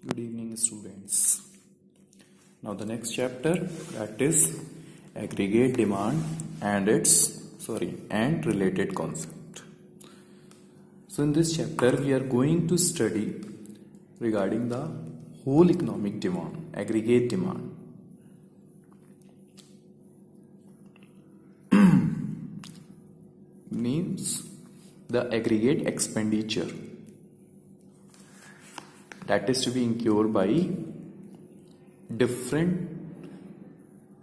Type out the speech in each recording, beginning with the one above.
Good evening, students. Now the next chapter, that is aggregate demand and and related concept. So in this chapter we are going to study regarding the whole economic demand, aggregate demand. Means the aggregate expenditure that is to be incurred by different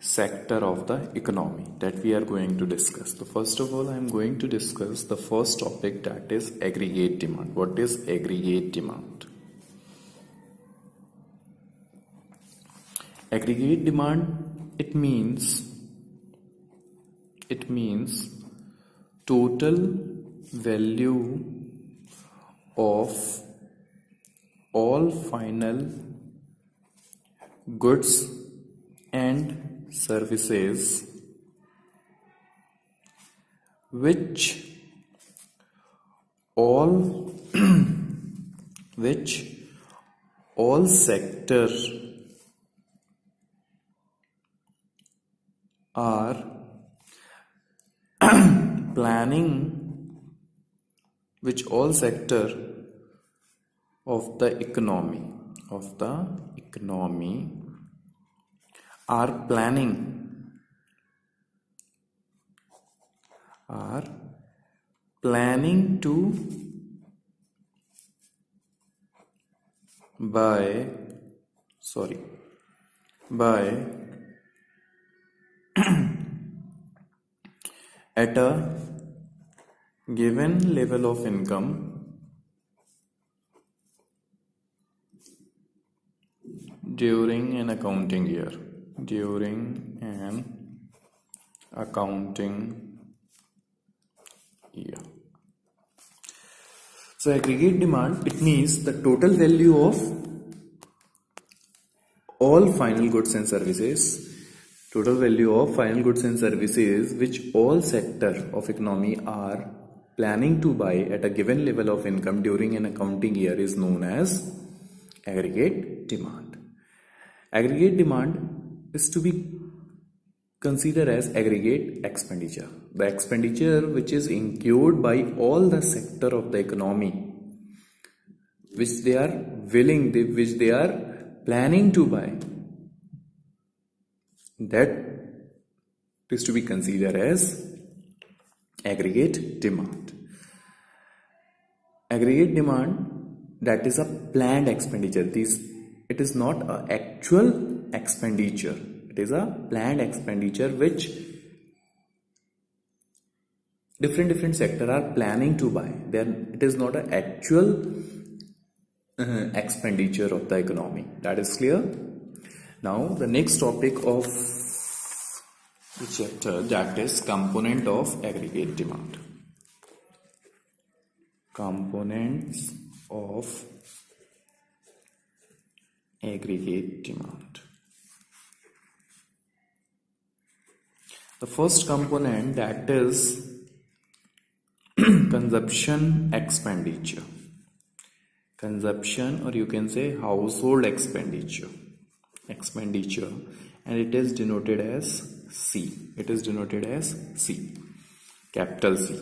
sector of the economy that we are going to discuss. So first of all, I am going to discuss the first topic, that is aggregate demand. What is aggregate demand? Aggregate demand, it means total value of all final goods and services which all sectors are which all sector of the economy are planning to buy at a given level of income during an accounting year. So aggregate demand, it means the total value of all final goods and services, which all sector of economy are planning to buy at a given level of income during an accounting year is known as aggregate demand. Aggregate demand is to be considered as aggregate expenditure. The expenditure which is incurred by all the sector of the economy which they are planning to buy, that is to be considered as aggregate demand. Aggregate demand, that is a planned expenditure. It is not an actual expenditure. It is a planned expenditure which different sector are planning to buy. Then it is not an actual expenditure of the economy. That is clear. Now the next topic of the chapter, that is component of aggregate demand. Components of aggregate demand. The first component, that is consumption expenditure. Consumption, or you can say household expenditure, and it is denoted as C. Capital C.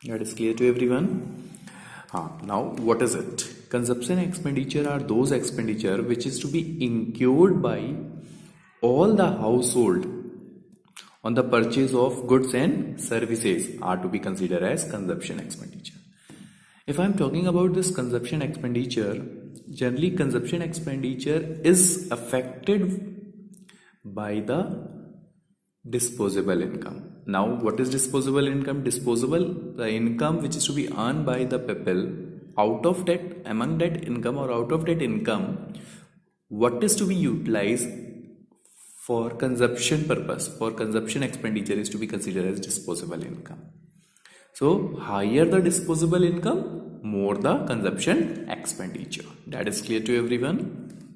That is clear to everyone? Now what is it? Consumption expenditure are those expenditure which is to be incurred by all the household on the purchase of goods and services are to be considered as consumption expenditure. If I am talking about this consumption expenditure, generally consumption expenditure is affected by the disposable income. Now what is disposable income? The income which is to be earned by the people. Among that income, what is to be utilized for consumption purpose, for consumption expenditure, is to be considered as disposable income. So higher the disposable income, more the consumption expenditure. That is clear to everyone.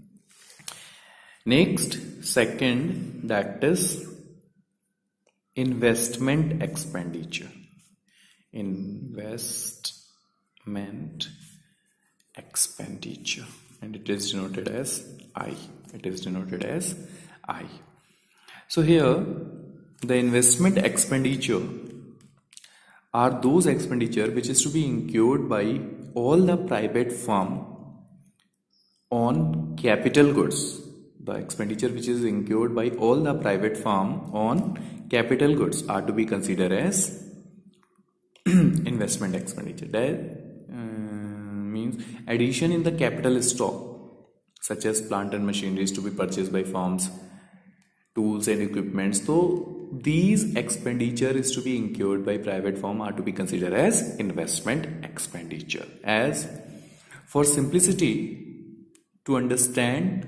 Next, second, that is investment expenditure. Investment expenditure, and it is denoted as I. It is denoted as I. So here the investment expenditure are those expenditure which is to be incurred by all the private firm on capital goods. The expenditure which is incurred by all the private firm on capital goods are to be considered as investment expenditure. That means addition in the capital stock such as plant and machinery is to be purchased by firms, tools and equipment. So these expenditure is to be incurred by private firm are to be considered as investment expenditure. As for simplicity to understand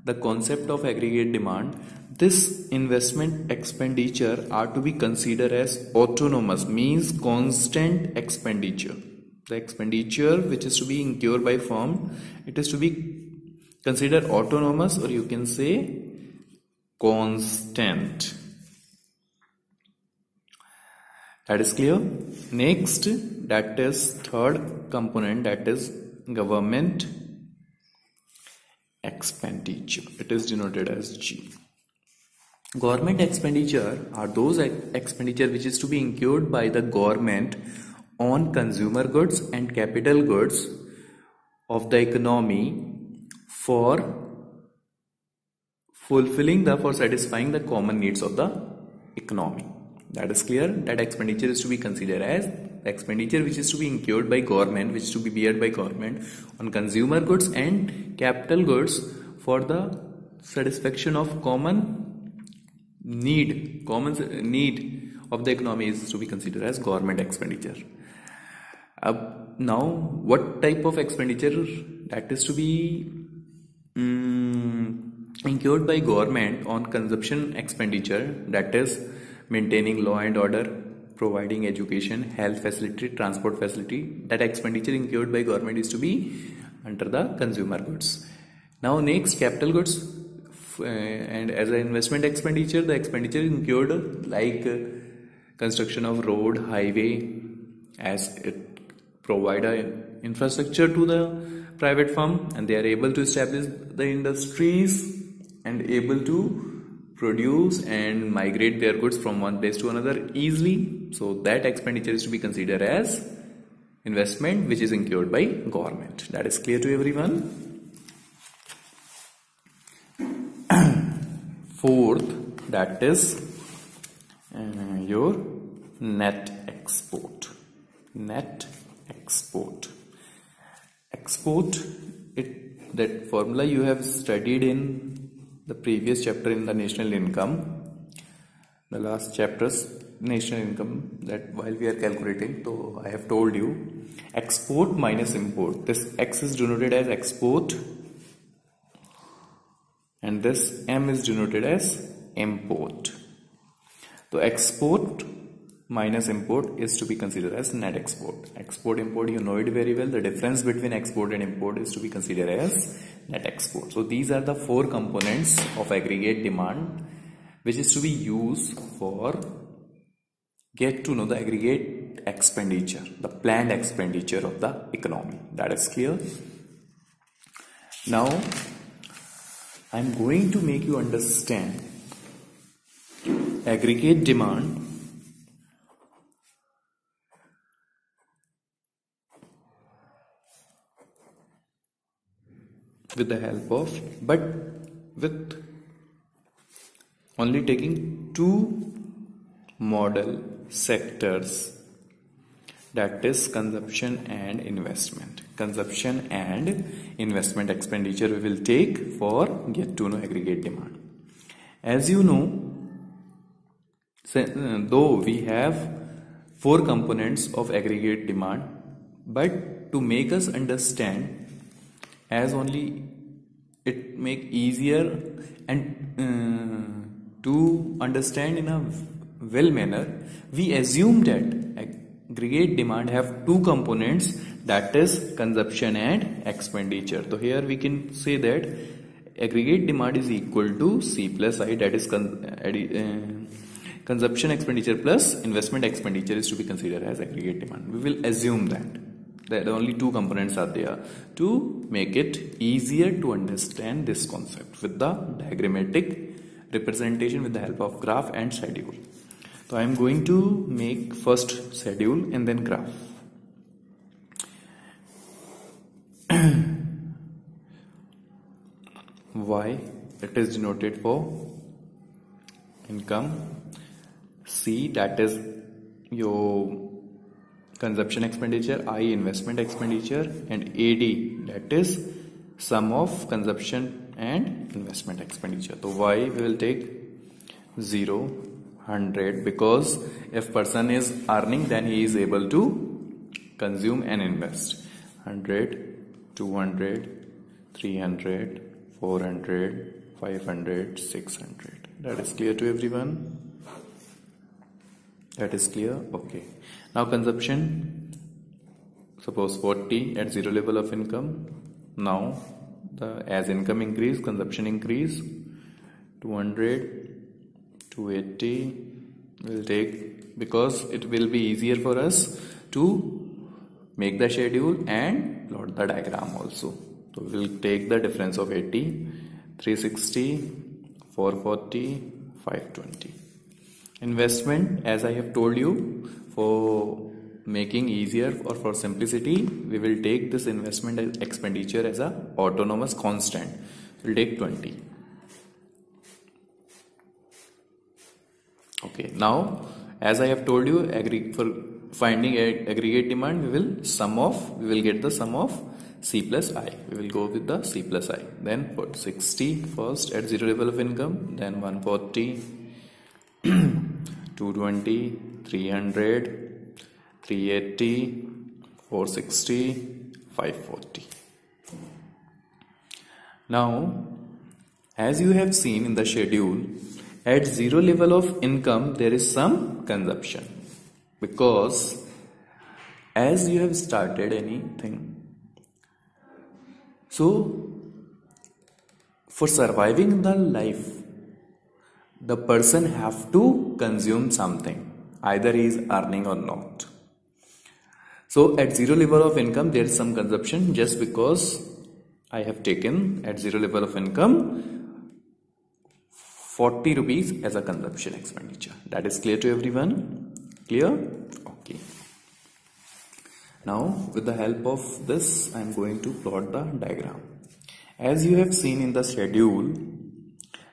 the concept of aggregate demand, this investment expenditure are to be considered as autonomous, means constant expenditure. The expenditure which is to be incurred by firm, it is to be considered autonomous, or you can say constant. That is clear. Next, that is third component, that is government expenditure. It is denoted as G. Government expenditure are those expenditure which is to be incurred by the government on consumer goods and capital goods of the economy for satisfying the common needs of the economy. That is clear. That expenditure is to be considered as the expenditure which is to be incurred by government, which is to be beared by government on consumer goods and capital goods for the satisfaction of common need of the economy is to be considered as government expenditure. Now, what type of expenditure that is to be incurred by government on consumption expenditure, that is maintaining law and order, providing education, health facility, transport facility, that expenditure incurred by government is to be under the consumer goods. Now next, capital goods, and as an investment expenditure, the expenditure incurred like construction of road, highway, as it provide a infrastructure to the private firm and they are able to establish the industries and able to produce and migrate their goods from one place to another easily. So that expenditure is to be considered as investment which is incurred by government. That is clear to everyone. Fourth, that is your net export. Net export. Export, that formula you have studied in the previous chapter in the national income, the last chapter's national income, that while we are calculating, so I have told you export minus import. This X is denoted as export and this M is denoted as import. So export minus import is to be considered as net export. Export, import, you know it very well. The difference between export and import is to be considered as net export. So these are the four components of aggregate demand which is to be used for get to know the aggregate expenditure, the planned expenditure of the economy. That is clear. Now I am going to make you understand aggregate demand with the help of, but with only taking two model sectors, that is consumption and investment. Consumption and investment expenditure we will take for get to know aggregate demand. As you know, though we have four components of aggregate demand, but to make us understand, as only it make easier and to understand in a well manner, we assume that aggregate demand have two components, that is consumption and expenditure. So here we can say that aggregate demand is equal to C plus I, that is consumption expenditure plus investment expenditure is to be considered as aggregate demand. We will assume that. That only two components are there to make it easier to understand this concept with the diagrammatic representation with the help of graph and schedule. So I am going to make first schedule and then graph. Y, it is denoted for income. C, that is your consumption expenditure. I, investment expenditure. And AD, that is sum of consumption and investment expenditure. So Y we will take 0, 100, because if person is earning, then he is able to consume and invest. 100, 200, 300, 400, 500, 600. That is clear to everyone? That is clear? Okay. Now consumption, suppose 40 at zero level of income. Now as income increase, consumption increase. 200, 280 will take, because it will be easier for us to make the schedule and plot the diagram also. So we will take the difference of 80, 360, 440, 520. Investment, as I have told you, for making easier or for simplicity, we will take this investment expenditure as a autonomous constant. We will take 20. Okay, now as I have told you, for finding aggregate demand, we will get the sum of C plus I. We will go with the C plus I. Then put 60 first at zero level of income, then 140, 220, 300, 380, 460, 540. Now, as you have seen in the schedule, at zero level of income, there is some consumption, because as you have started anything, so for surviving in the life, the person have to consume something, either he is earning or not. So at zero level of income, there is some consumption, just because I have taken at zero level of income 40 rupees as a consumption expenditure. That is clear to everyone? Clear? Okay. Now with the help of this, I am going to plot the diagram. As you have seen in the schedule,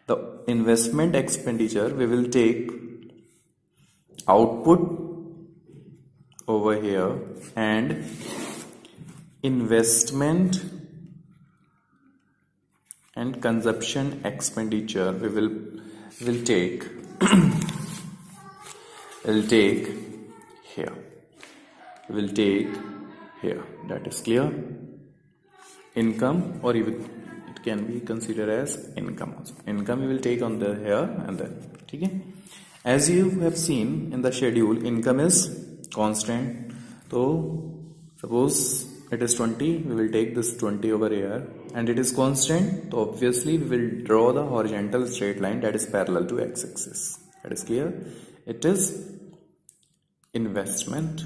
the investment expenditure, we will take output over here, and investment and consumption expenditure we will take here. We will take here. That is clear? Income, or even it can be considered as income also. Income we will take on the here and then. Okay? As you have seen in the schedule, income is constant. So suppose it is 20, we will take this 20 over here, and it is constant. So obviously we will draw the horizontal straight line that is parallel to x-axis. That is clear? It is investment,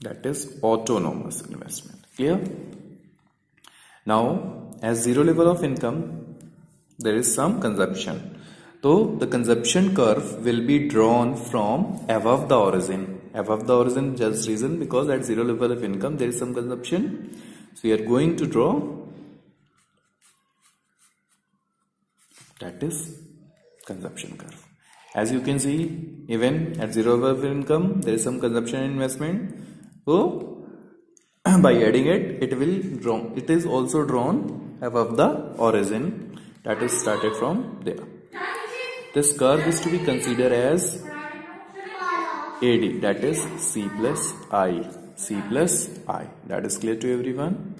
that is autonomous investment. Clear? Now as zero level of income, there is some consumption. So the consumption curve will be drawn from above the origin. Above the origin, just reason because at zero level of income there is some consumption. So we are going to draw, that is consumption curve. As you can see, even at zero level of income there is some consumption and investment. So by adding it, it is also drawn above the origin, that is started from there. This curve is to be considered as AD, that is C plus I. C plus I. That is clear to everyone?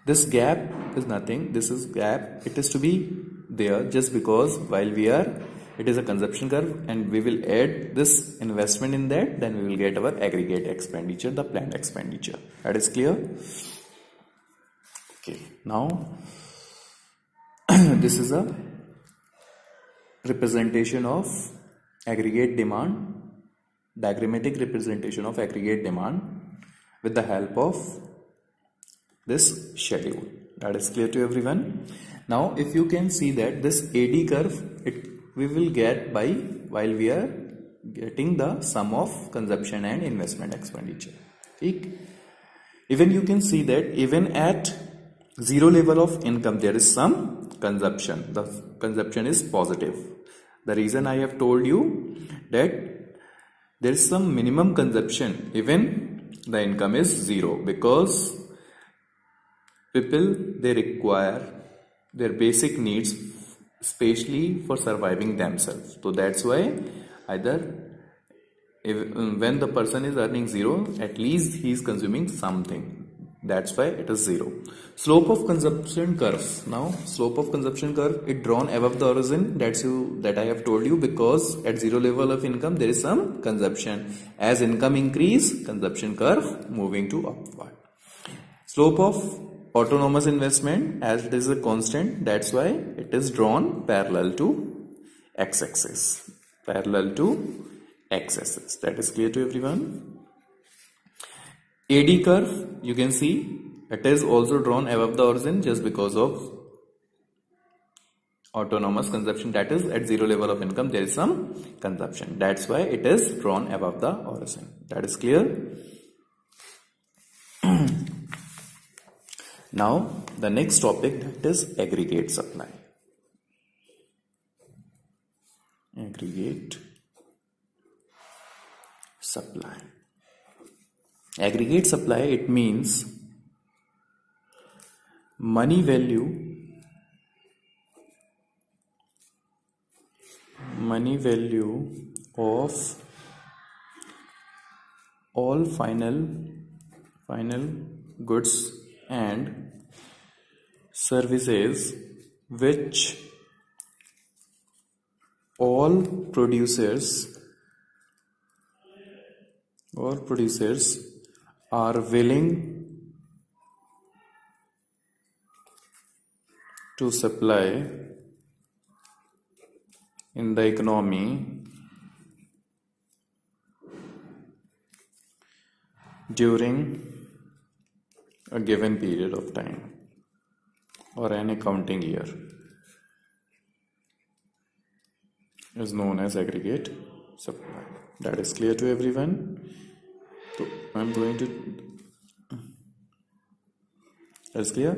This gap is nothing. This is gap. It is to be there just because while it is a consumption curve, and we will add this investment in that, then we will get our aggregate expenditure, the planned expenditure. That is clear? Okay. Now this is a representation of aggregate demand, diagrammatic representation of aggregate demand, with the help of this schedule. That is clear to everyone. Now if you can see that this AD curve we will get by while we are getting the sum of consumption and investment expenditure. Even you can see that even at zero level of income there is some consumption. The consumption is positive. The reason I have told you that there is some minimum consumption even the income is zero, because people, they require their basic needs especially for surviving themselves. So that's why when the person is earning zero, at least he is consuming something. That's why it is zero. Slope of consumption curve. Now slope of consumption curve is drawn above the horizon. That I have told you, because at zero level of income there is some consumption. As income increase, consumption curve moving to upward. Slope of autonomous investment, as it is a constant, that's why it is drawn parallel to x-axis. Parallel to x-axis. That is clear to everyone. AD curve, you can see it is also drawn above the horizon just because of autonomous consumption, that is at zero level of income there is some consumption. That's why it is drawn above the horizon. That is clear. Now the next topic, that is aggregate supply. Aggregate supply. Aggregate supply, it means money value of all final goods and services which all producers are willing to supply in the economy during a given period of time or an accounting year is known as aggregate supply. That is clear to everyone. So I'm going to, that's clear.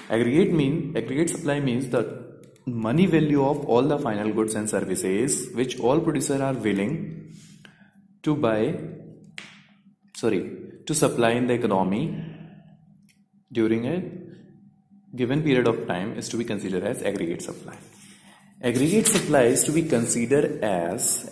Aggregate supply means the money value of all the final goods and services which all producers are willing to supply in the economy during a given period of time is to be considered as aggregate supply. Aggregate supply is to be considered as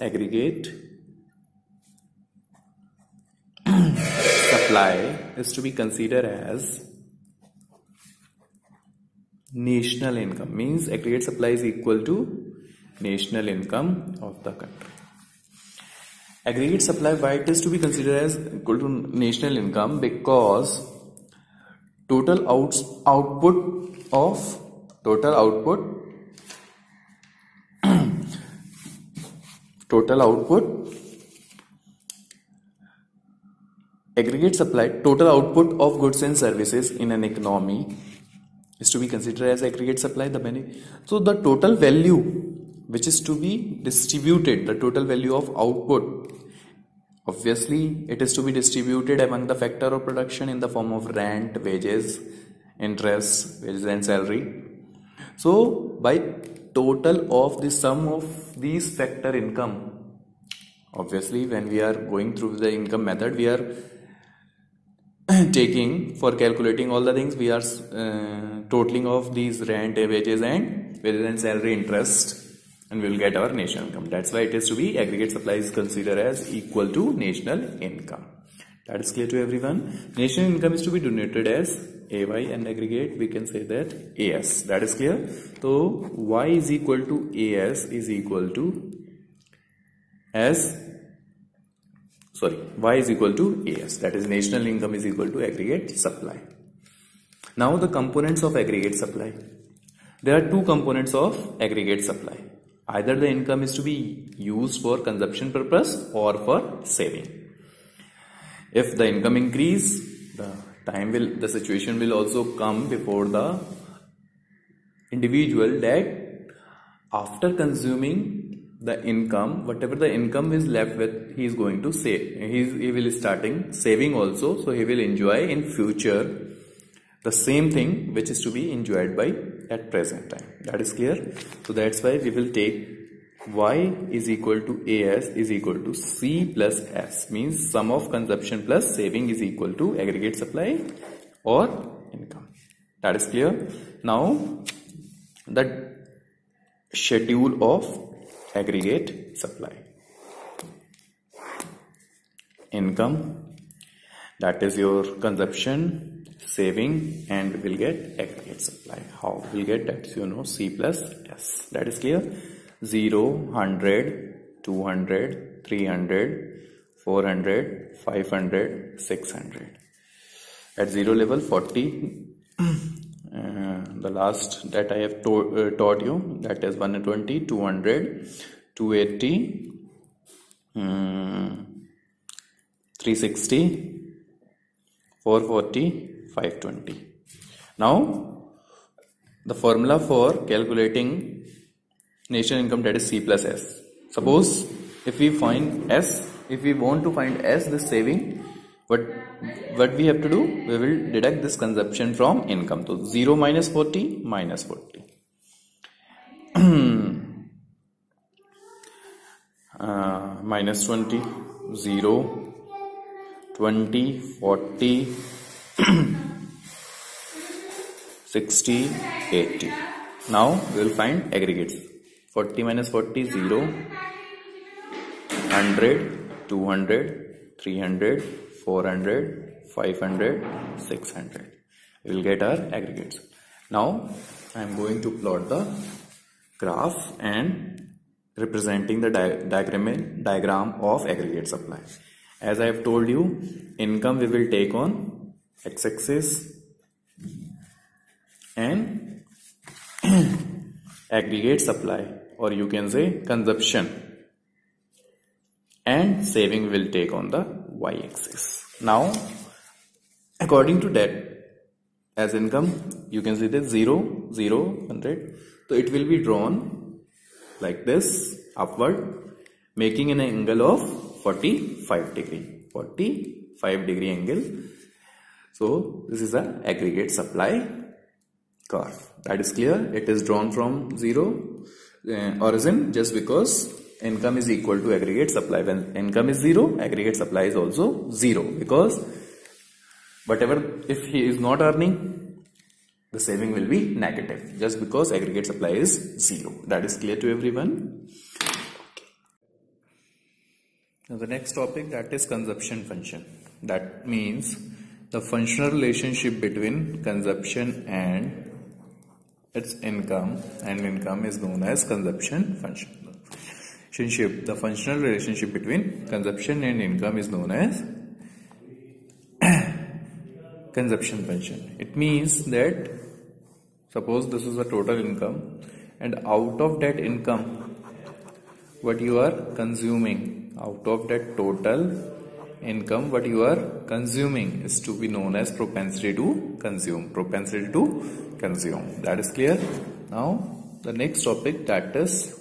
national income. Means aggregate supply is equal to national income of the country. Aggregate supply, why it is to be considered as equal to national income? Because total aggregate supply, total output of goods and services in an economy is to be considered as aggregate supply. So the total value which is to be distributed, the total value of output, obviously it is to be distributed among the factor of production in the form of rent, wages, interest, wages and salary. So by total of the sum of these factor income, obviously when we are going through the income method, we are taking, for calculating all the things, we are totaling of these rent, wages and salary, interest, and we will get our national income. That's why it is to be aggregate supply is considered as equal to national income. That is clear to everyone. National income is to be denoted as AY, and aggregate we can say that AS. That is clear. So Y is equal to AS is equal to Y is equal to AS. That is national income is equal to aggregate supply. Now the components of aggregate supply. There are two components of aggregate supply. Either the income is to be used for consumption purpose or for saving. If the income increase, the situation will also come before the individual that after consuming the income, whatever the income is left with, he is going to save. He will starting saving also, so he will enjoy in future the same thing which is to be enjoyed by at present time. That is clear. So that's why we will take y is equal to as is equal to c plus s, means sum of consumption plus saving is equal to aggregate supply or income. That is clear. Now the schedule of aggregate supply. Income, that is your consumption, saving, and we will get aggregate supply. How we will get that? You know, c plus s. That is clear. 0, 100, 200, 300, 400, 500, 600. At 0 level 40. The last that I have taught you, that is 120, 200, 280, 360, 440, 520. Now the formula for calculating national income, that is c plus s. Suppose if we find s, if we want to find s, the saving, what we have to do, we will deduct this consumption from income. So 0 minus 40 minus 40. Minus 20, 0, 20, 40, 60, 80. Now we will find aggregates. 40 minus 40, 0, 100, 200, 300, 400, 500, 600. We will get our aggregates. Now I am going to plot the graph and representing the diagram of aggregate supply. As I have told you, income we will take on x-axis and aggregate supply, or you can say consumption and saving will take on the y-axis. Now according to that, as income you can see that 0, 0, 100, so it will be drawn like this upward, making an angle of 45 degree, 45 degree angle. So this is the aggregate supply curve. That is clear. It is drawn from 0 origin just because income is equal to aggregate supply. When income is 0, aggregate supply is also 0, because whatever, if he is not earning, the saving will be negative just because aggregate supply is 0. That is clear to everyone. Now the next topic, that is consumption function. That means the functional relationship between consumption and its income, and income is known as consumption function. The functional relationship between consumption and income is known as consumption function. It means that suppose this is the total income, and out of that income, what you are consuming, out of that total income, what you are consuming is to be known as propensity to consume. Propensity to consume. That is clear. Now the next topic, that is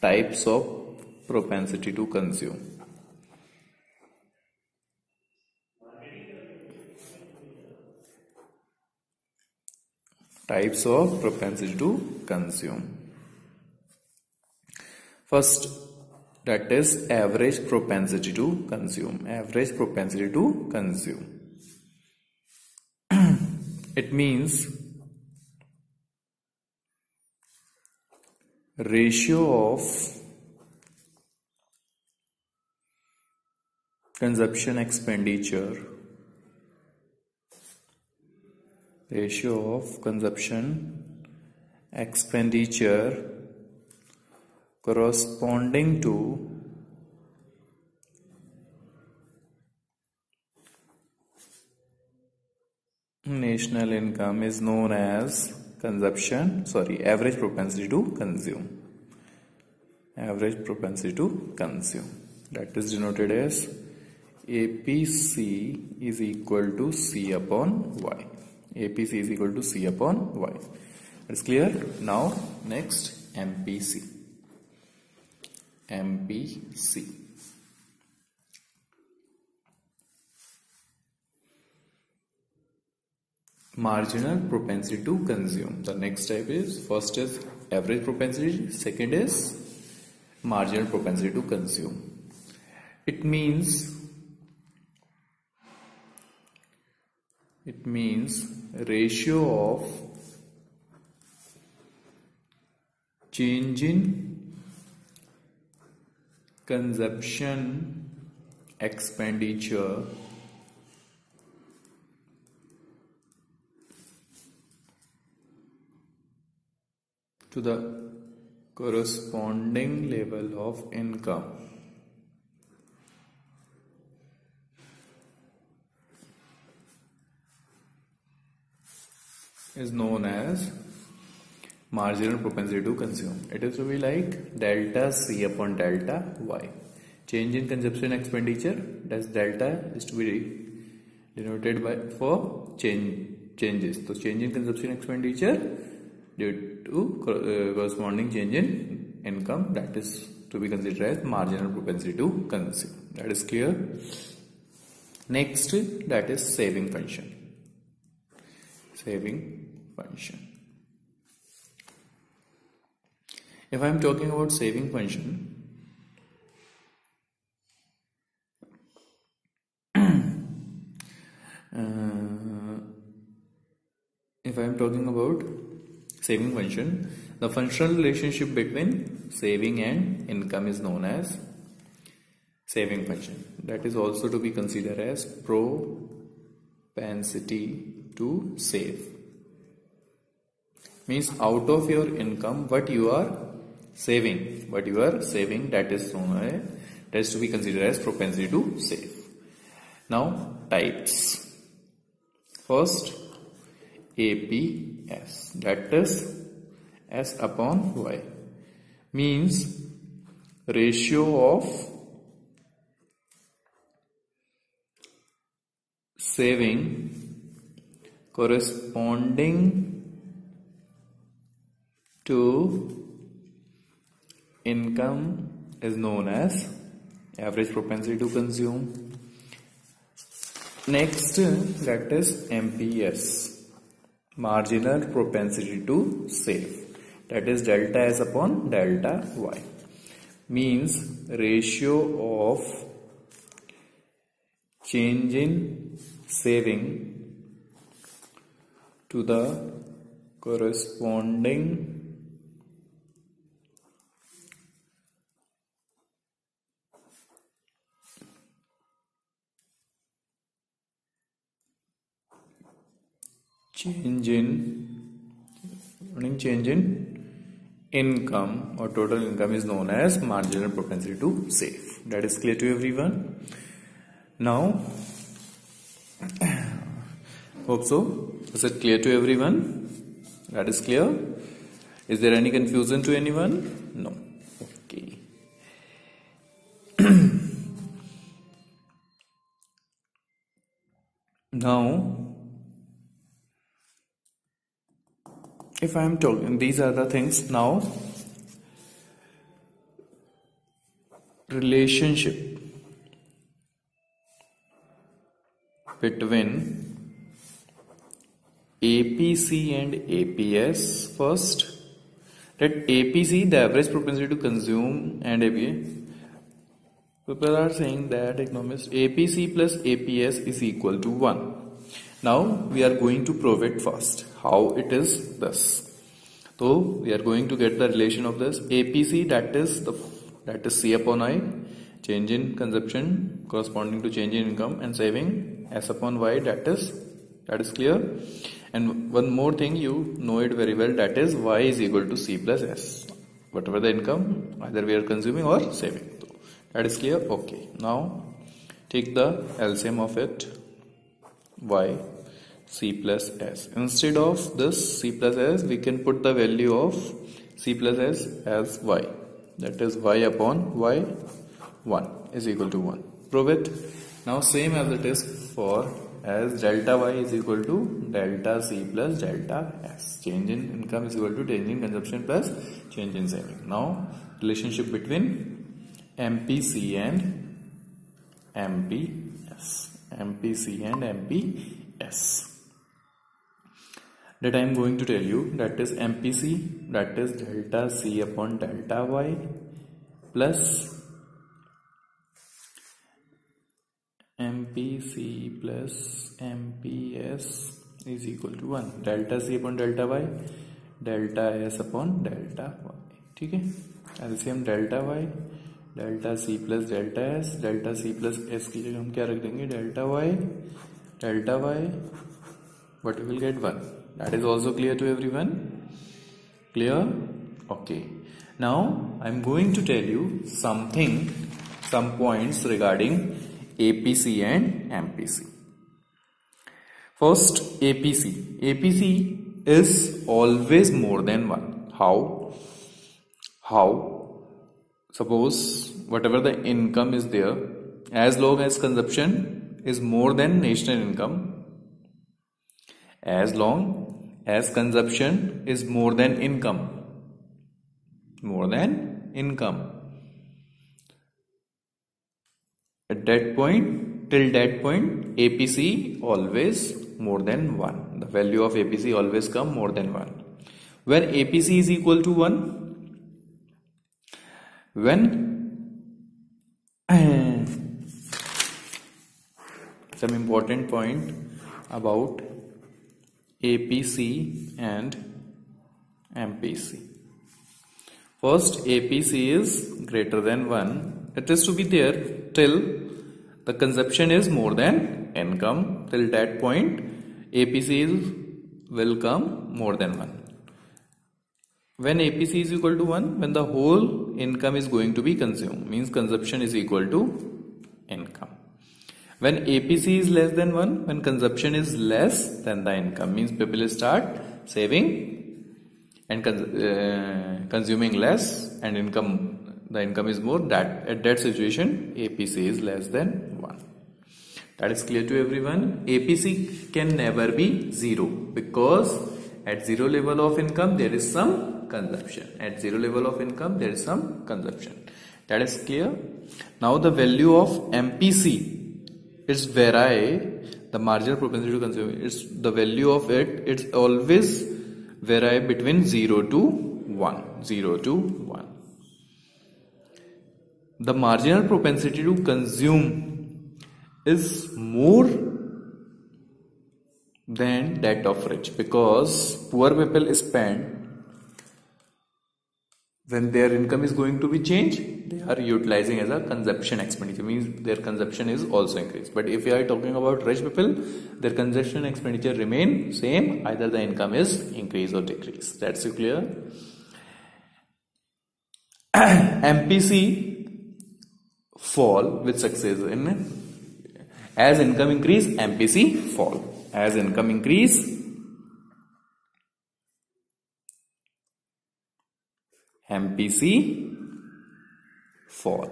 types of propensity to consume. Types of propensity to consume. First, that is average propensity to consume. Average propensity to consume. It means ratio of consumption expenditure, ratio of consumption expenditure corresponding to national income is known as average propensity to consume. Average propensity to consume. That is denoted as APC is equal to C upon Y. APC is equal to C upon Y. That's clear? Now next MPC. MPC. Marginal propensity to consume. The next type is, first is average propensity, second is marginal propensity to consume. It means ratio of change in consumption expenditure to the corresponding level of income is known as marginal propensity to consume. It is to be like delta C upon delta Y. Change in consumption expenditure, that's delta is to be denoted by for changes. So change in consumption expenditure due to corresponding change in income, that is to be considered as marginal propensity to consume. That is clear. Next, that is saving function. Saving function. If I am talking about saving function, the functional relationship between saving and income is known as saving function. That is also to be considered as propensity to save. Means out of your income, what you are saving, that is known as, that is to be considered as propensity to save. Now types. First, APS, that is S upon Y, means ratio of saving corresponding to income is known as average propensity to consume. Next, that is MPS, marginal propensity to save, that is delta S upon delta Y, means ratio of change in saving to the corresponding change in income or total income is known as marginal propensity to save. That is clear to everyone. Now, hope so. Is it clear to everyone? That is clear. Is there any confusion to anyone? No. Okay. Now, if I am talking, these are the things. Now, relationship between APC and APS. First, that APC, the average propensity to consume, and APS, people are saying that economists, APC plus APS is equal to 1. Now we are going to prove it first. How it is this? So we are going to get the relation of this APC, that is C upon I, change in consumption corresponding to change in income, and saving S upon Y, that is clear. And one more thing, you know it very well, that is Y is equal to C plus S. Whatever the income, either we are consuming or saving. So that is clear. Okay. Now take the LCM of it. Y C plus S. Instead of this C plus S, we can put the value of C plus S as Y. That is Y upon Y 1 is equal to 1. Prove it. Now same as it is for as delta y is equal to delta C plus delta S. Change in income is equal to change in consumption plus change in saving. Now relationship between MPC and MPS. MPC and MPS. That I am going to tell you, that is MPC, that is delta C upon delta Y plus MPC plus MPS is equal to 1. Delta C upon delta Y, delta S upon delta Y. ठीक है, ऐसे हम delta Y, delta C plus delta S, delta C plus S की जगह हम क्या रख देंगे, delta Y, what we will get 1. That is also clear to everyone? Clear? Okay. Now I am going to tell you some points regarding APC and MPC. First, APC. APC is always more than 1. How? Suppose whatever the income is there, as long as consumption is more than national income, as long as consumption is more than income, at that point, till that point, APC always more than 1. The value of APC always come more than 1. When APC is equal to 1, some important point about APC and MPC. First, APC is greater than 1. It is to be there till the consumption is more than income. Till that point, APC will come more than 1. When APC is equal to 1, when the whole income is going to be consumed, means consumption is equal to income. When APC is less than 1, when consumption is less than the income, means people start saving and consuming less, and the income is more. That at that situation, APC is less than 1. That is clear to everyone. APC can never be 0, because at 0 level of income there is some consumption. At 0 level of income there is some consumption. That is clear. Now the value of MPC is vary, the marginal propensity to consume. It's the value of it. It's always vary between 0 to 1. 0 to 1. The marginal propensity to consume is more than that of rich, because poor people spend when their income is going to be changed, they are utilizing as a consumption expenditure, means their consumption is also increased. But if we are talking about rich people, their consumption expenditure remain same, either the income is increase or decrease. That's clear. MPC fall with success as income increase, MPC fall. As income increase, MPC fall.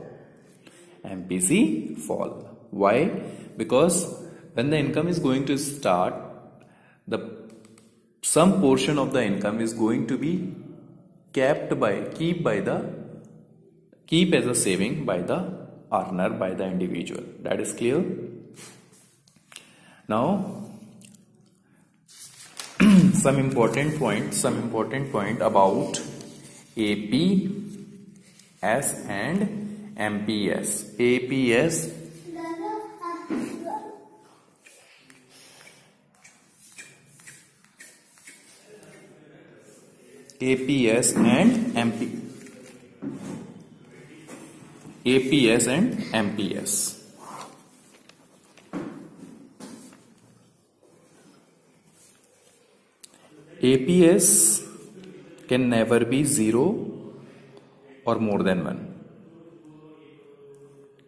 MPC fall. Why? Because when the income is going to start, some portion of the income is going to be keep as a saving by the earner, by the individual. That is clear. Now some important point about APS and MPS. APS and MPS. APS can never be 0 or more than 1.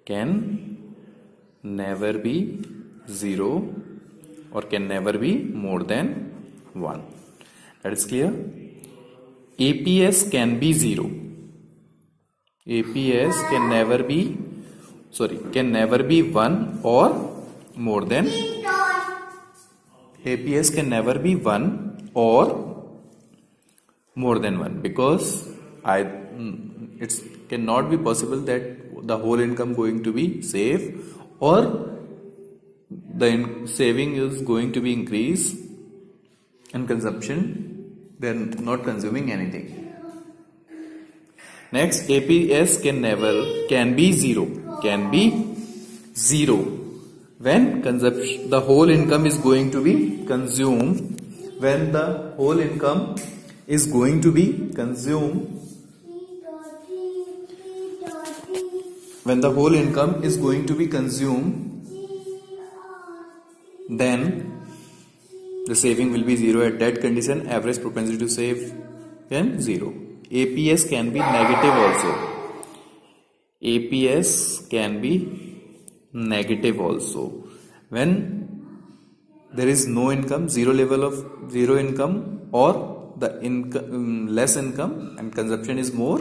Can never be 0 or can never be more than 1. That is clear. APS can be 0. APS can never be can never be 1 or more than, APS can never be 1 or more than 1, because it cannot be possible that the whole income going to be saved or the saving is going to be increased and consumption, they are not consuming anything. Next, APS can be zero when consumption, the whole income is going to be consumed. When the whole income is going to be consumed, then the saving will be 0. At that condition, average propensity to save can 0. APS can be negative also. APS can be negative also when there is no income, zero income, or the less income and consumption is more.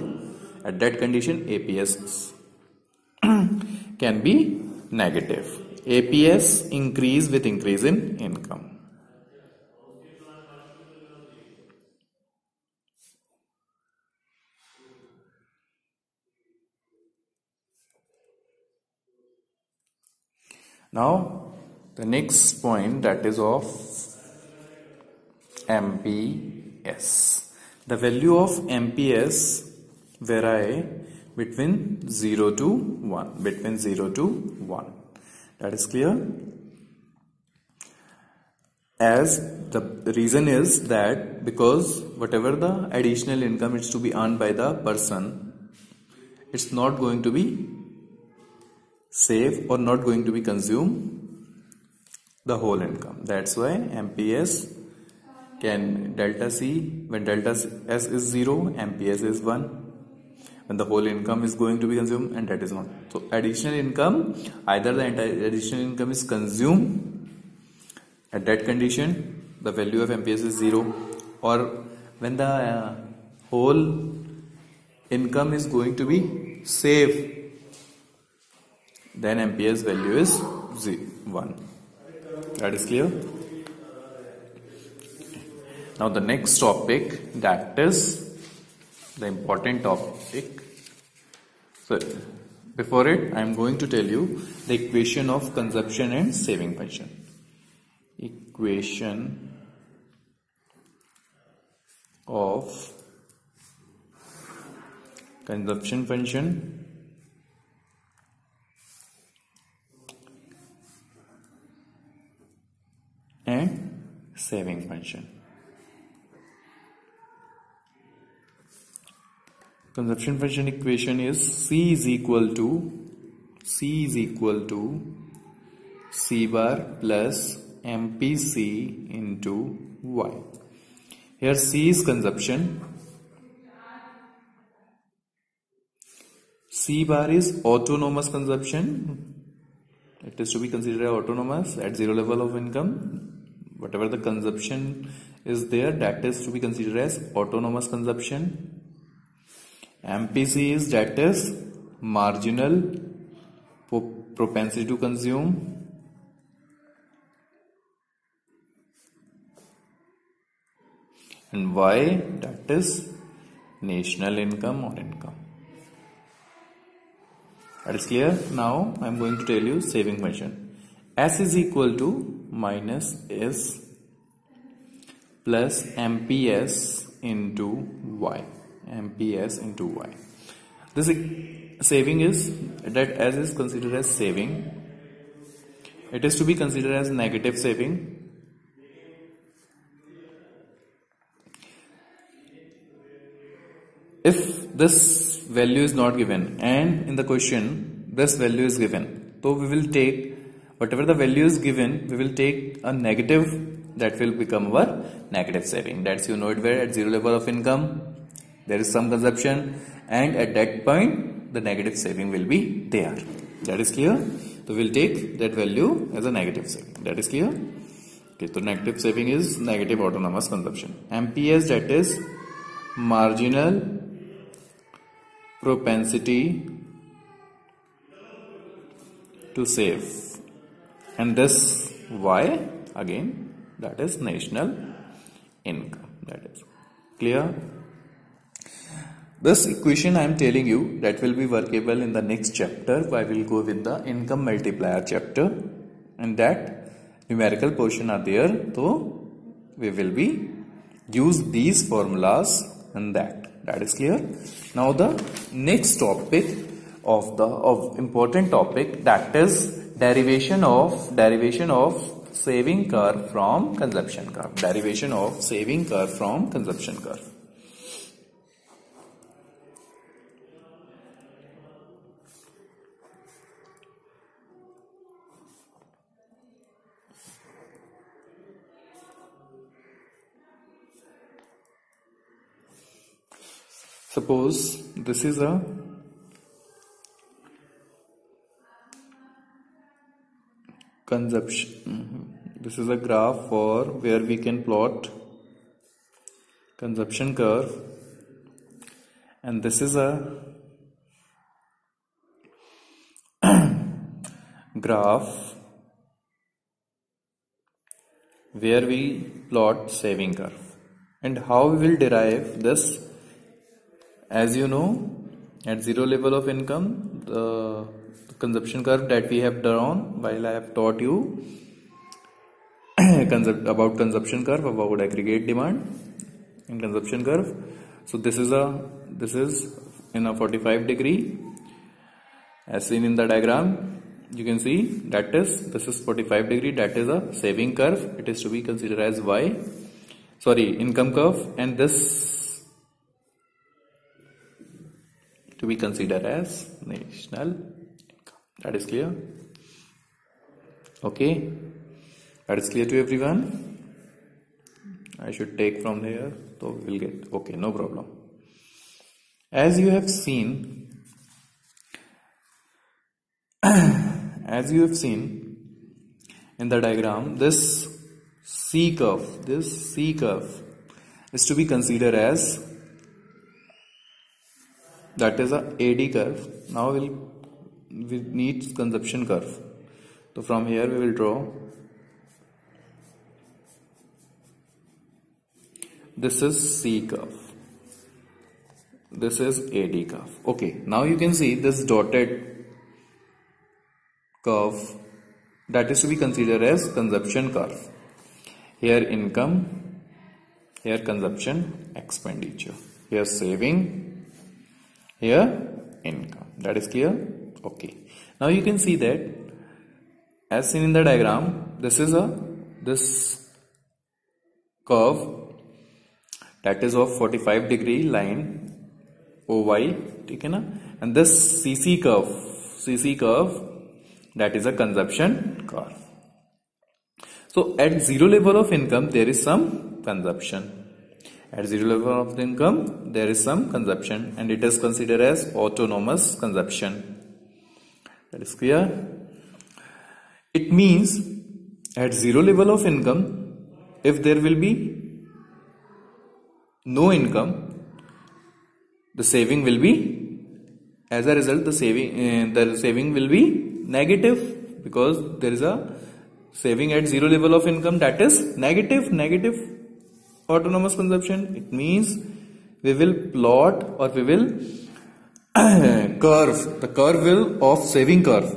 At that condition, APS can be negative. APS increase with increase in income. Now the next point, that is of MPS. The value of MPS vary between 0 to 1. That is clear. As the reason is that because whatever the additional income is to be earned by the person, it's not going to be saved or not going to be consumed the whole income. That's why MPS can delta C, when delta S is 0, MPS is 1. When the whole income is going to be consumed, and that is 1. So additional income, either the entire additional income is consumed, at that condition the value of MPS is 0, or when the whole income is going to be saved, then MPS value is 1. That is clear. Now the next topic, that is the important topic. So before it, I am going to tell you the equation of consumption and saving function. Equation of consumption function and saving function. Consumption function equation is C is equal to C bar plus MPC into Y. Here C is consumption, C bar is autonomous consumption. It is to be considered autonomous at 0 level of income. Whatever the consumption is there, that is to be considered as autonomous consumption. MPC is, that is marginal propensity to consume. And Y, that is national income or income. That is clear. Now I am going to tell you saving function. S is equal to minus S plus MPS into Y. MPS into Y. This saving is, that S is considered as saving. It is to be considered as negative saving. If this value is not given and in the question this value is given, so we will take whatever the value is given, we will take a negative, that will become our negative saving. That's, you know it, where at 0 level of income there is some consumption, and at that point the negative saving will be there. That is clear. So we will take that value as a negative saving. That is clear. Okay, so negative saving is negative autonomous consumption. MPS, that is marginal propensity to save, and this Y again, that is national income. That is clear. This equation I am telling you that will be workable in the next chapter. I will go with the income multiplier chapter, and that numerical portion are there, so we will be use these formulas and that is clear. Now the next topic of important topic, that is derivation of saving curve from consumption curve. Derivation of saving curve from consumption curve. Suppose this is a consumption. This is a graph for where we can plot consumption curve, and this is a graph where we plot saving curve. And how we will derive this? As you know, at zero level of income, the consumption curve that we have drawn while I have taught you about consumption curve, about aggregate demand and consumption curve. So this is in a 45 degree, as seen in the diagram. You can see that this is 45 degree, that is a saving curve. It is to be considered as income curve, and this to be considered as national income. That is clear. Okay, that is clear to everyone. I should take from here, so we will get okay, no problem. As you have seen in the diagram, this C curve is to be considered as, that is a AD curve. Now we need consumption curve. So from here we will draw. This is C curve. This is AD curve. Okay. Now you can see this dotted curve, that is to be considered as consumption curve. Here income, here consumption expenditure, here saving, here income. That is clear. Okay. Now you can see that as seen in the diagram, this curve that is of 45 degree line OY, and this CC curve that is a consumption curve. So at zero level of income there is some consumption. At zero level of the income there is some consumption, and it is considered as autonomous consumption. That is clear. It means at zero level of income, if there will be no income, the saving will be, as a result, the saving will be negative, because there is a saving at zero level of income, that is negative autonomous consumption. It means we will plot, or we will curve, the curve of saving curve,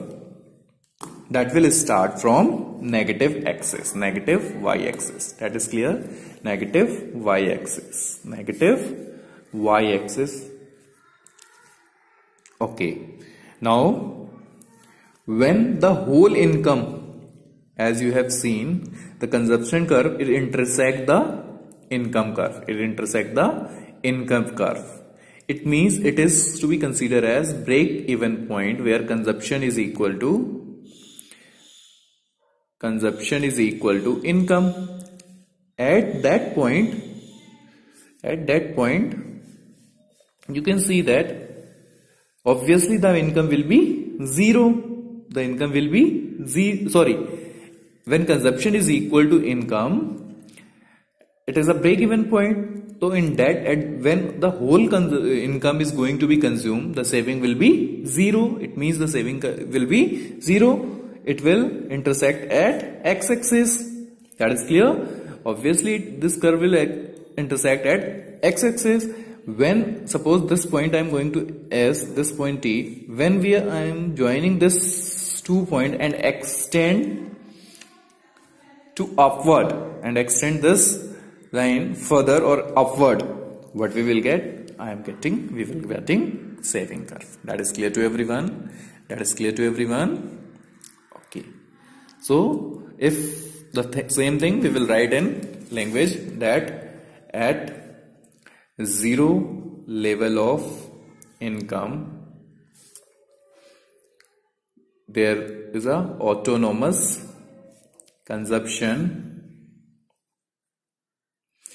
that will start from negative axis, negative y-axis. That is clear. Negative y-axis, Okay. Now when the whole income, as you have seen, the consumption curve, it intersect the income curve. It means it is to be considered as break-even point, where consumption is equal to income. At that point, you can see that obviously the income will be zero. When consumption is equal to income, it is a break even point. So in that, when the whole income is going to be consumed, the saving will be 0. It means the saving will be 0. It will intersect at x-axis. That is clear. Obviously this curve will intersect at x-axis. When suppose this point I am going to S, this point T, when I am joining this 2 point and extend to upward and extend this line further or upward, what we will get? We will be getting saving curve. That is clear to everyone? That is clear to everyone? Okay. So if the same thing we will write in language, that at 0 level of income there is a autonomous consumption,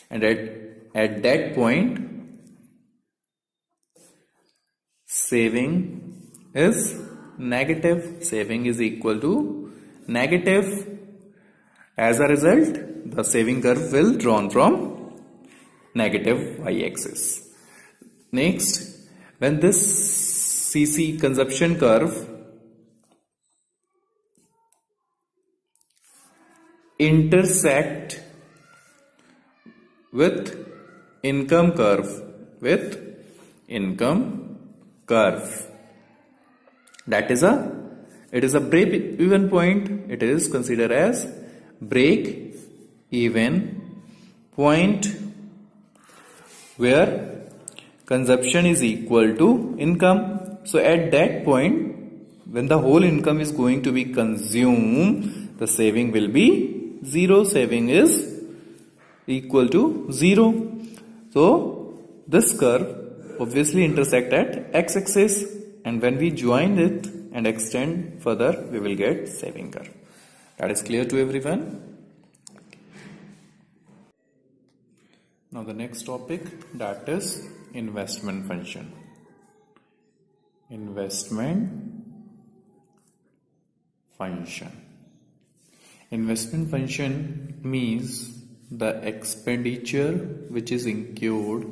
and at that point saving is negative. Saving is equal to negative. As a result, the saving curve will drawn from negative y-axis. Next, when this CC consumption curve intersect with income curve, that is it is a break even point. It is considered as break even point where consumption is equal to income. So at that point, when the whole income is going to be consumed, the saving will be 0. Saving is equal to 0. So this curve obviously intersect at x-axis, and when we join it and extend further, we will get saving curve. That is clear to everyone? Now the next topic, that is investment function. Investment function means the expenditure which is incurred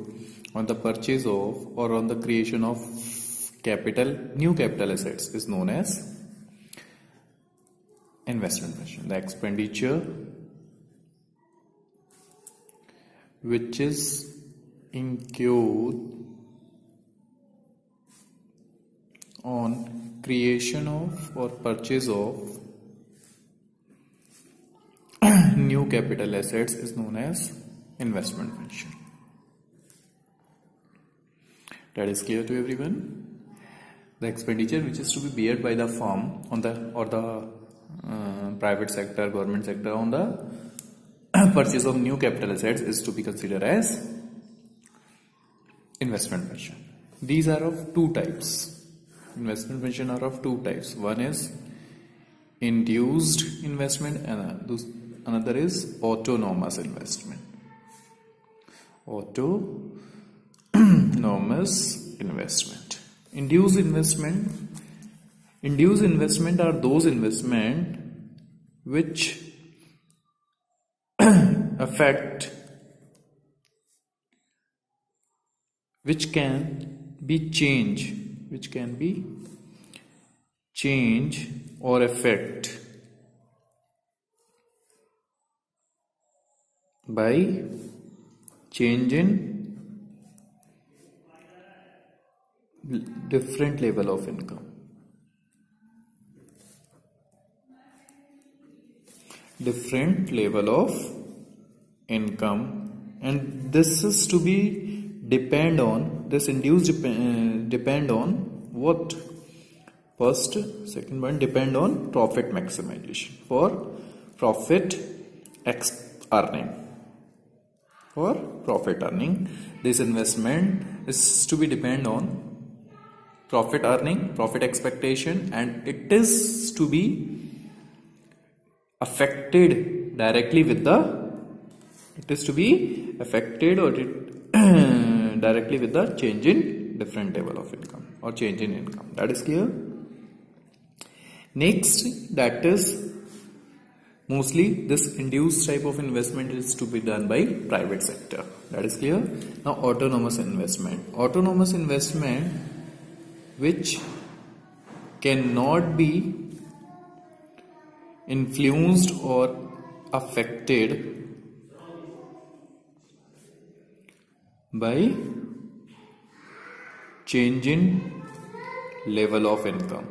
on the purchase of or on the creation of new capital assets is known as investment function. The expenditure which is incurred on creation of or purchase of new capital assets is known as investment function. That is clear to everyone? The expenditure which is to be bared by the firm on the private sector, government sector on the purchase of new capital assets is to be considered as investment function. These are of two types. Investment function are of two types. One is induced investment and another is autonomous investment. Autonomous investment. Induced investment are those investment which can be change or affect by change in different level of income. And this is to be depend on what? Second one, depend on profit maximization for profit earning. This investment is to be depend on profit earning, profit expectation, and it is to be affected directly with the change in different level of income or change in income. That is clear. Next, that is Mostly this induced type of investment is to be done by private sector. That is clear. Now autonomous investment. Autonomous investment which cannot be influenced or affected by change in level of income,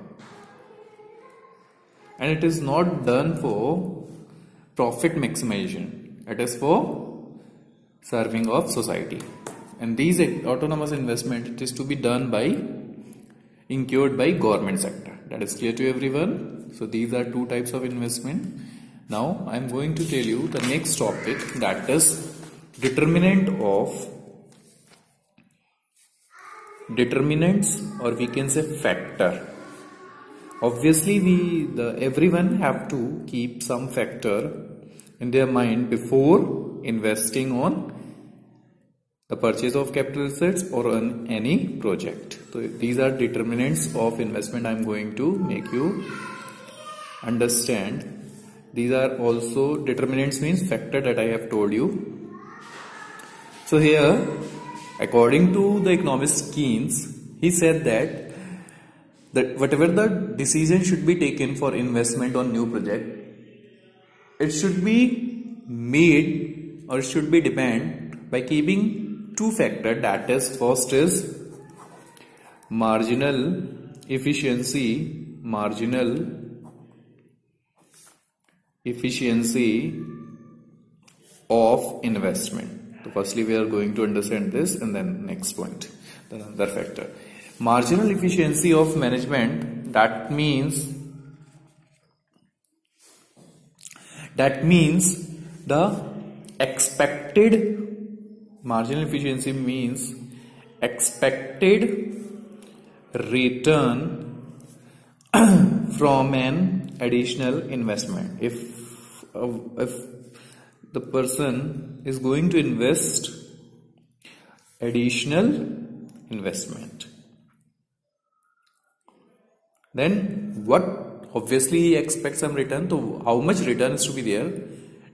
and it is not done for profit maximization, it is for serving of society. And these autonomous investment, it is to be done by incurred by government sector. That is clear to everyone. So these are two types of investment. Now I am going to tell you the next topic, that is determinants, or we can say factor. Obviously everyone have to keep some factor in their mind before investing on the purchase of capital assets or on any project. So these are determinants of investment. I am going to make you understand. These are also determinants, means factor that I have told you. So here, according to the economist Keynes, he said that whatever the decision should be taken for investment on new project, it should be made or should be depend by keeping two factors. That is, first is marginal efficiency of investment. So firstly we are going to understand this, and then next point, the other factor. Marginal efficiency of management, that means the expected, marginal efficiency means expected return from an additional investment. If the person is going to invest additional investment, then what? Obviously he expects some return. So how much return is to be there?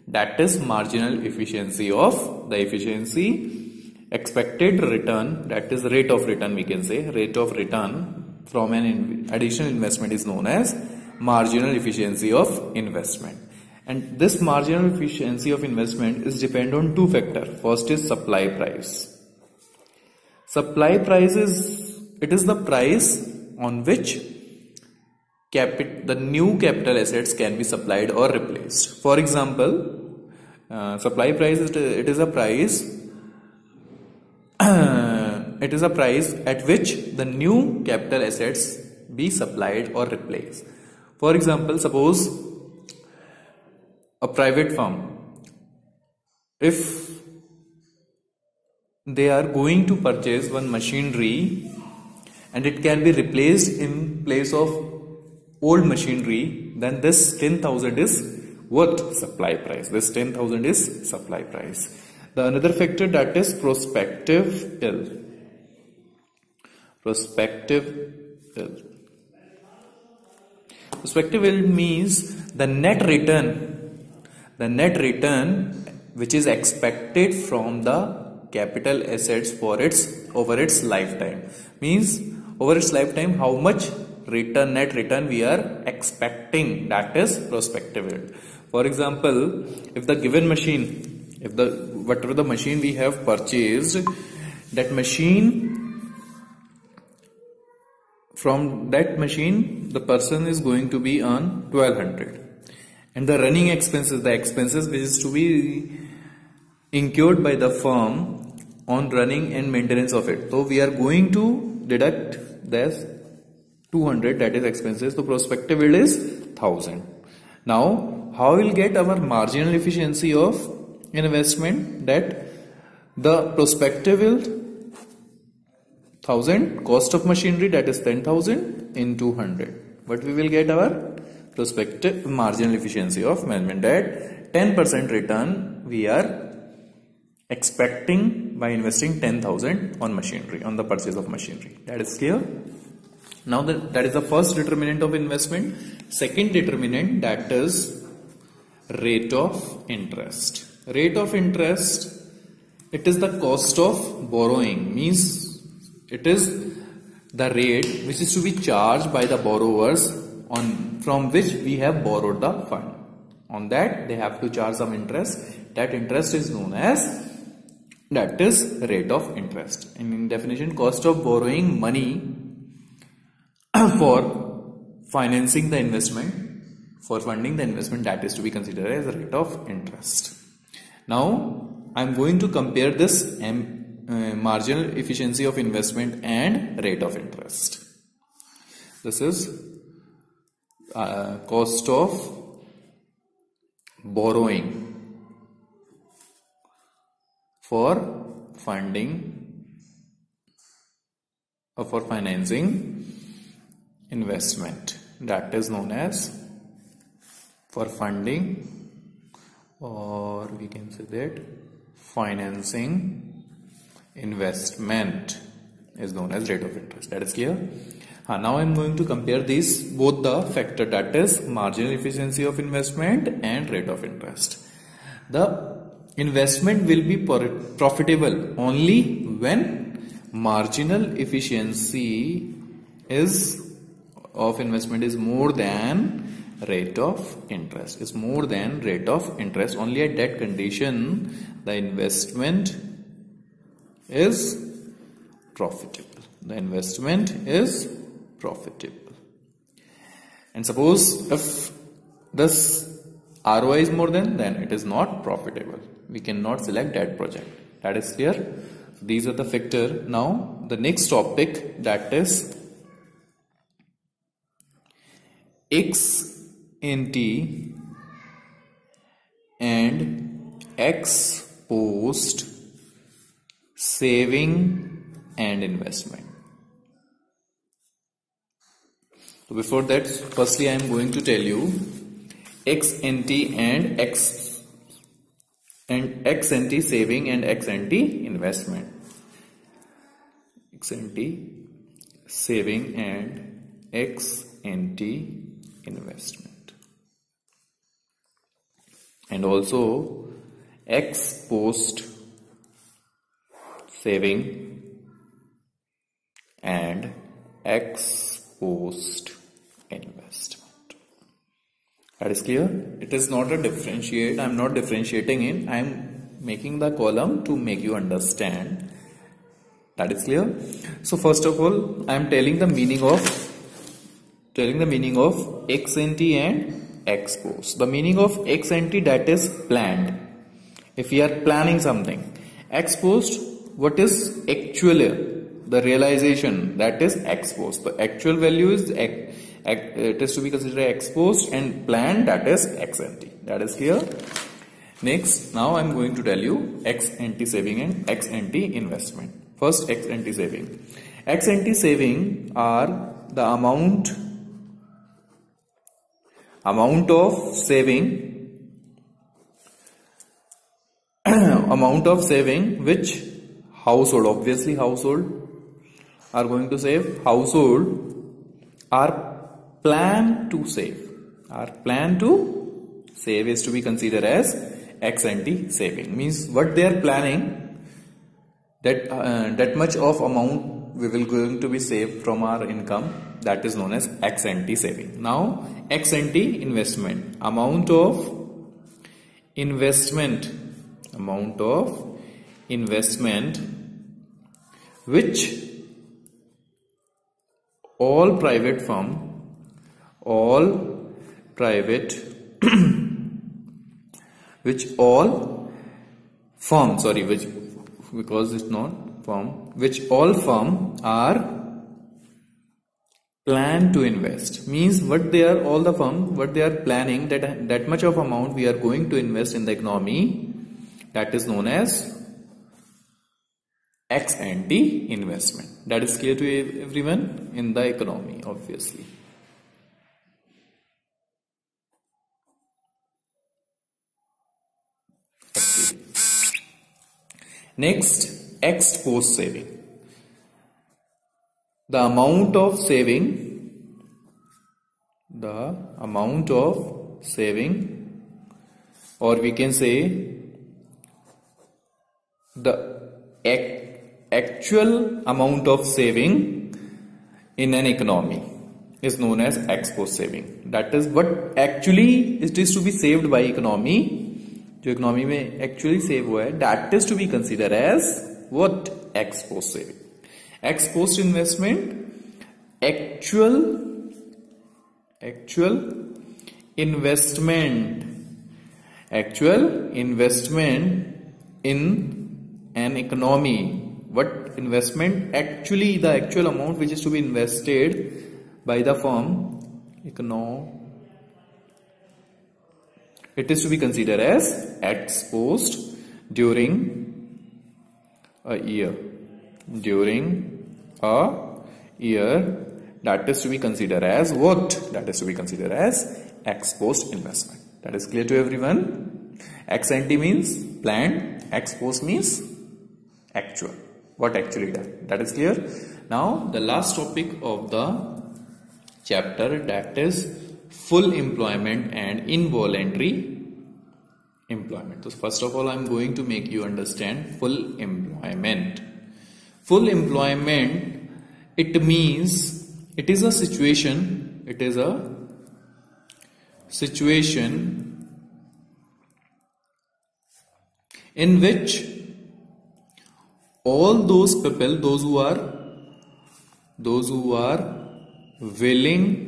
That is marginal efficiency of the efficiency. Expected return, that is rate of return, we can say rate of return from an additional investment is known as marginal efficiency of investment. And this marginal efficiency of investment is depend on two factors. First is supply price. Supply price is the price on which the new capital assets can be supplied or replaced. For example, supply price is a price at which the new capital assets be supplied or replaced. For example, suppose a private firm, if they are going to purchase one machinery and it can be replaced in place of old machinery, then this 10,000 is what? Supply price. This 10,000 is supply price. The another factor, that is prospective yield. Prospective yield means the net return which is expected from the capital assets for over its lifetime. Means over its lifetime how much net return we are expecting, that is prospective yield. For example, if the given machine, whatever the machine we have purchased, that machine, from that machine the person is going to be on 1200, and the running expenses, the expenses which is to be incurred by the firm on running and maintenance of it, so we are going to deduct this 200, that is expenses. So prospective yield is 1000. Now how will get our marginal efficiency of investment? That the prospective yield 1000, cost of machinery, that is 10,000 in 200. But we will get our prospective marginal efficiency of management, that 10% return we are expecting by investing 10,000 on machinery, on the purchase of machinery. That is clear. Now that is the first determinant of investment. Second determinant, that is rate of interest. Rate of interest, it is the cost of borrowing, means it is the rate which is to be charged by the borrowers on from which we have borrowed the fund. On that they have to charge some interest. That interest is known as, that is rate of interest. And in definition, cost of borrowing money for financing the investment, for funding the investment, that is to be considered as a rate of interest. Now I am going to compare this marginal efficiency of investment and rate of interest. This is cost of borrowing for funding or for financing investment, that is known as, for funding, or we can say that financing investment is known as rate of interest. That is clear. Now I am going to compare these both the factor, that is marginal efficiency of investment and rate of interest. The investment will be profitable only when marginal efficiency of investment is more than rate of interest. Is more than rate of interest. Only at that condition the investment is profitable. The investment is profitable. And suppose if this ROI is more than, then it is not profitable. We cannot select that project. That is clear. These are the factor. Now the next topic, that is ex ante and ex post saving and investment. So before that, firstly I am going to tell you ex ante and ex ante saving and ex ante investment. Ex ante saving and ex ante investment, and also ex post saving and ex post investment. That is clear. It is not a differentiate. I am not differentiating in. I am making the column to make you understand. That is clear. So first of all, I am telling the meaning of ex ante and ex post. The meaning of ex ante, that is planned. If we are planning something. Ex post, what is actual, the realization, that is ex post. The actual value is it is to be considered ex post, and planned, that is ex ante. That is clear. Next, now I am going to tell you ex ante saving and ex ante investment. First, ex ante saving. Ex ante saving are the amount of saving which household, obviously household are going to save, household are plan to save. Our plan to save is to be considered as ex ante saving. Means what they are planning, that much of amount we will going to be saved from our income, that is known as ex ante saving. Now ex ante investment, amount of investment which all private firm are plan to invest. Means what they are, all the firm, what they are planning, that much of amount we are going to invest in the economy, that is known as ex ante investment. That is clear to everyone in the economy, obviously. Next, ex post saving. The amount of saving or we can say the actual amount of saving in an economy is known as ex post saving. That is what actually it is to be saved by economy. जो economy में actually save हुआ है, that is to be consider as what? Ex post saving. Ex post investment, actual investment in an economy. What investment? Actually the actual amount which is to be invested by the firm, it is to be considered as ex post during a year. That is to be considered as what? That is to be considered as ex post investment. That is clear to everyone? Ex ante means planned, ex post means actual, what actually done. That is clear. Now the last topic of the chapter, that is full employment and involuntary employment. So first of all I am going to make you understand full employment. Full employment, it means it is a situation in which all those people, those who are willing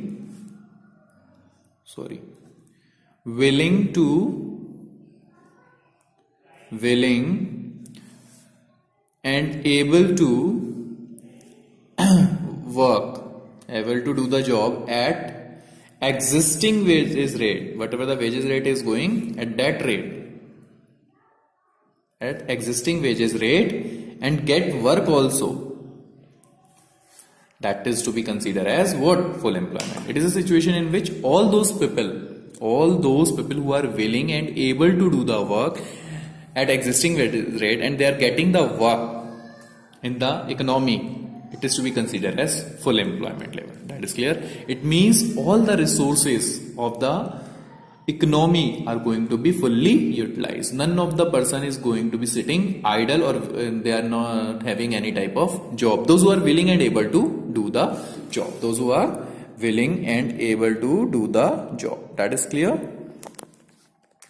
and able to able to do the job at existing wages rate, whatever the wages rate is going at that rate, at existing wages rate, and get work also. That is to be considered as what? Full employment. It is a situation in which all those people who are willing and able to do the work at existing rate and they are getting the work in the economy, it is to be considered as full employment level. That is clear. It means all the resources of the economy are going to be fully utilized. None of the person is going to be sitting idle or they are not having any type of job. Those who are willing and able to do the job. Those who are willing and able to do the job. That is clear.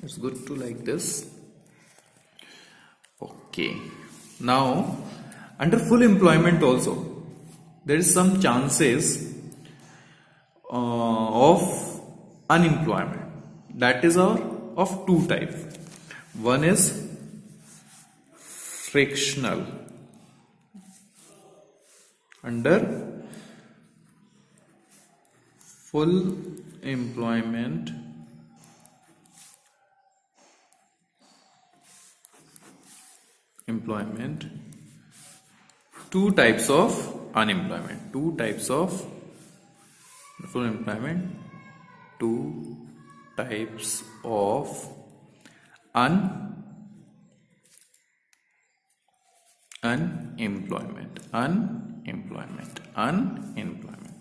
It's good to like this. Okay. Now, under full employment also, there is some chances of unemployment. That is of two types. One is frictional. Under full employment, two types of unemployment. Two types of full employment. Two types of unemployment.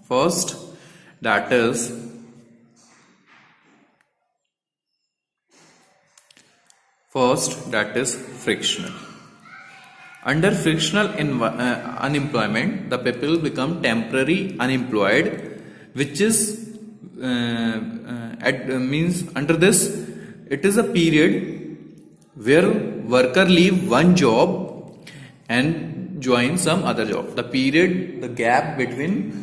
First, that is frictional. Under frictional unemployment, the people become temporary unemployed, which is means under this, it is a period where worker leave one job and join some other job. The gap between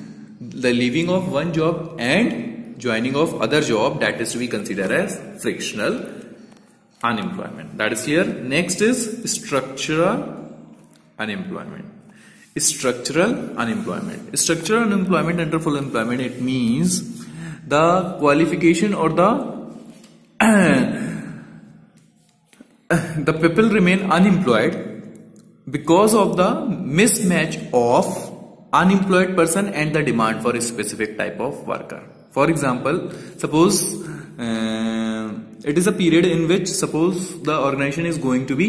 the leaving of one job and joining of other job, that is to be considered as frictional unemployment. That is here. Next is structural unemployment. Structural unemployment under full employment, it means the qualification or the people remain unemployed because of the mismatch of unemployed person and the demand for a specific type of worker. For example, suppose it is a period in which suppose the organization is going to be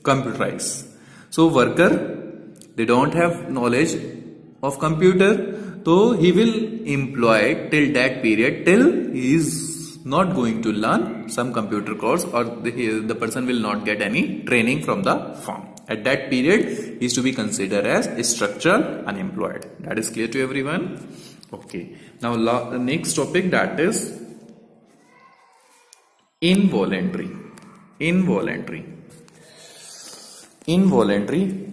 computerized. So worker, they don't have knowledge of computer, so he will employ till that period till he is not going to learn some computer course, or the person will not get any training from the firm. At that period, he is to be considered as structural unemployed. That is clear to everyone? Okay. Now the next topic, that is involuntary unemployment. Involuntary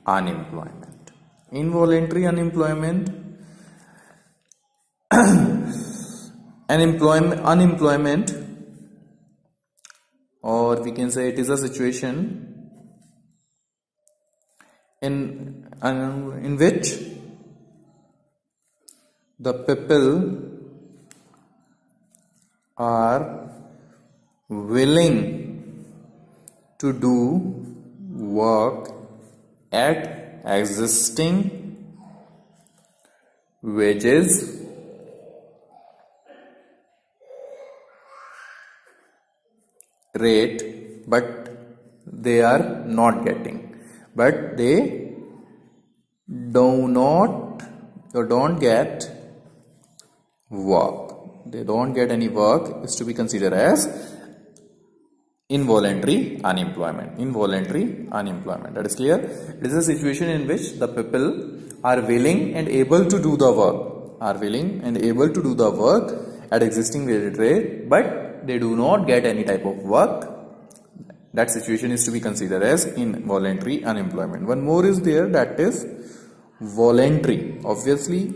unemployment. Involuntary unemployment. Unemployment, or we can say it is a situation in which the people are willing to do work at existing wages rate, but they are not getting, but they don't get work. They don't get any work is to be considered as involuntary unemployment. Involuntary unemployment. That is clear? It is a situation in which the people are willing and able to do the work, at existing wage rate, but they do not get any type of work. That situation is to be considered as involuntary unemployment. One more is there, that is voluntary. Obviously,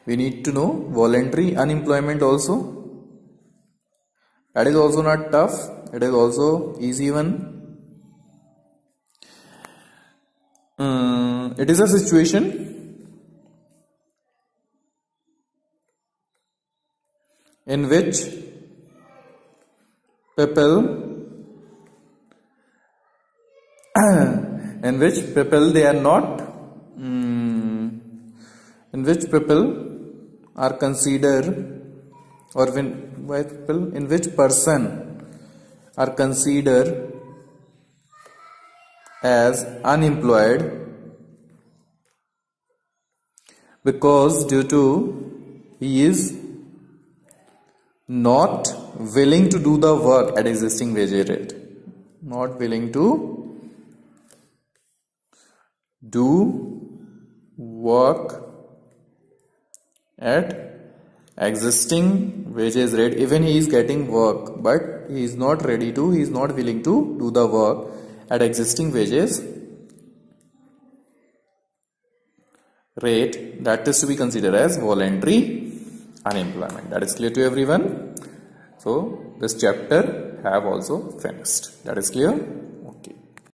we need to know voluntary unemployment also. That is also not tough. It is also easy one. It is a situation in which people they are not in which people are considered, or in which person are considered as unemployed because due to he is not willing to do the work at existing wage rate. Not willing to do work at existing wages rate. Even he is getting work, but he is not willing to do the work at existing wages rate. That is to be considered as voluntary unemployment. That is clear to everyone? So this chapter have also finished. That is clear?